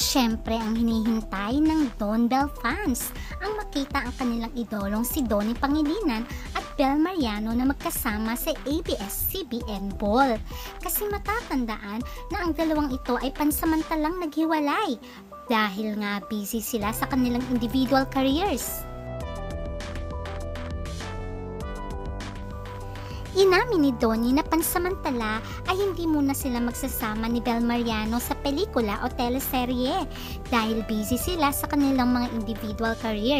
Siyempre ang hinihintay ng Don Bell fans ang makita ang kanilang idolong si Donnie Pangilinan at Bel Mariano na magkasama sa ABS-CBN Ball. Kasi matatandaan na ang dalawang ito ay pansamantalang naghiwalay dahil nga busy sila sa kanilang individual careers. Inamin ni Donnie na pansamantala ay hindi muna sila magsasama ni Bel Mariano sa pelikula o teleserye dahil busy sila sa kanilang mga individual career.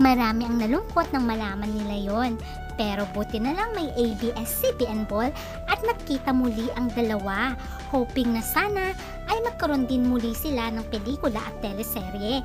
Marami ang nalungkot nang malaman nila yon, pero buti na lang may ABS-CBN Ball at nagkita muli ang dalawa, hoping na sana ay magkaroon din muli sila ng pelikula at teleserye.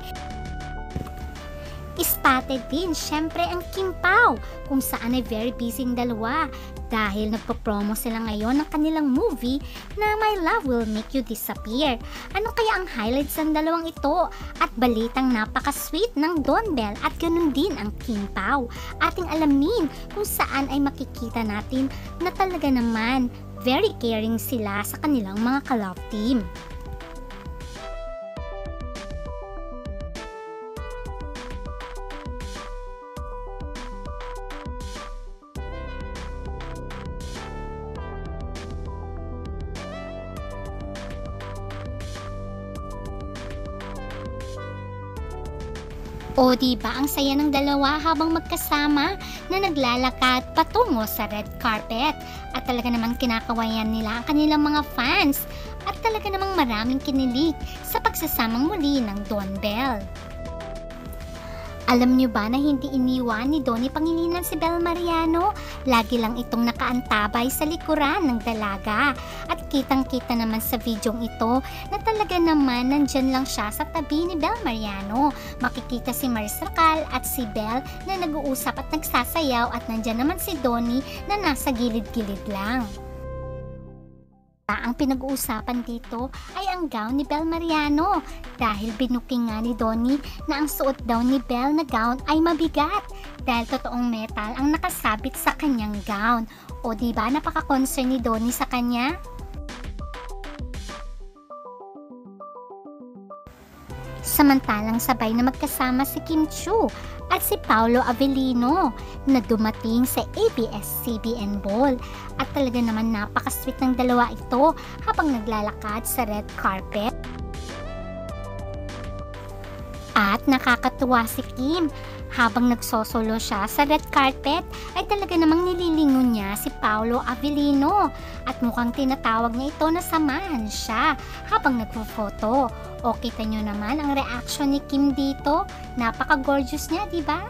Spotted din syempre ang Kim Pao kung saan ay very busy ang dalawa dahil nagpo-promo sila ngayon ng kanilang movie na My Love Will Make You Disappear. Ano kaya ang highlights ng dalawang ito? At balitang napaka-sweet ng Don Bell at ganun din ang Kim Pao. Ating alamin kung saan ay makikita natin na talaga naman very caring sila sa kanilang mga ka-love team. O diba ang saya ng dalawa habang magkasama na naglalakad patungo sa red carpet at talaga namang kinakawayan nila ang kanilang mga fans at talaga namang maraming kinilig sa pagsasamang muli ng Don Bell. Alam niyo ba na hindi iniwan ni Donnie Pangilinan si Bel Mariano? Lagi lang itong nakaantabay sa likuran ng dalaga. At kitang-kita naman sa videong ito na talaga naman nandyan lang siya sa tabi ni Bel Mariano. Makikita si Maris Racal at si Bel na nag-uusap at nagsasayaw at nandyan naman si Donnie na nasa gilid-gilid lang. Ang pinag-uusapan dito ay ang gown ni Bel Mariano dahil binuking nga ni Donnie na ang suot daw ni Bel na gown ay mabigat dahil totoong metal ang nakasabit sa kanyang gown. O diba napaka-concern ni Donnie sa kanya? Samantalang sabay na magkasama si Kim Chiu at si Paolo Avellino na dumating sa ABS-CBN Ball at talaga naman napaka-sweet ng dalawa ito habang naglalakad sa red carpet. At nakakatuwa si Kim habang nagsosolo siya sa red carpet ay talaga namang nililingon niya si Paolo Avellino at mukhang tinatawag niya ito na samahan siya habang nagpo-photo. O kita nyo naman ang reaction ni Kim dito, napaka-gorgeous niya, diba?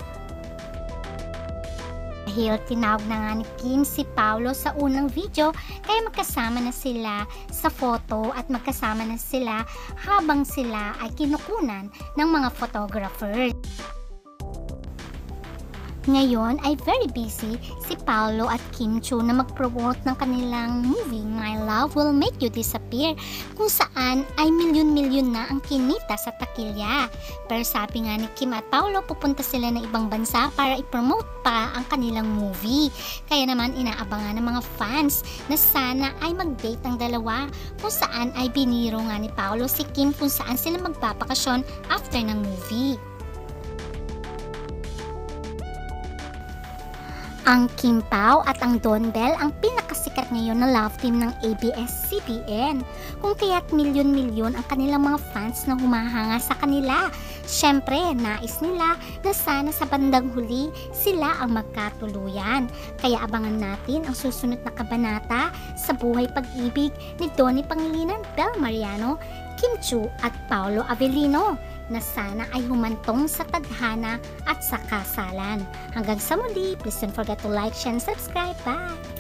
Dahil tinawag na nga ni Kim si Paolo sa unang video kaya magkasama na sila sa photo at magkasama na sila habang sila ay kinukunan ng mga photographer. Ngayon ay very busy si Paolo at Kim Chiu na mag-promote ng kanilang movie My Love Will Make You Disappear kung saan ay milyon-milyon na ang kinita sa takilya. Pero sabi nga ni Kim at Paolo pupunta sila ng ibang bansa para i-promote pa ang kanilang movie. Kaya naman inaabangan ng mga fans na sana ay mag-date ang dalawa kung saan ay biniro nga ni Paolo si Kim kung saan sila magbabakasyon after ng movie. Ang Kim Pao at ang Don Bell ang pinakasikat ngayon na love team ng ABS-CBN. Kung kaya't milyon-milyon ang kanilang mga fans na humahanga sa kanila. Siyempre, nais nila na sana sa bandang huli sila ang magkatuluyan. Kaya abangan natin ang susunod na kabanata sa buhay pag-ibig ni Donnie Pangilinan, Bel Mariano, Kim Chiu at Paolo Avellino na sana ay humantong sa tadhana at sa kasalan. Hanggang sa muli, please don't forget to like, share, and subscribe. Bye!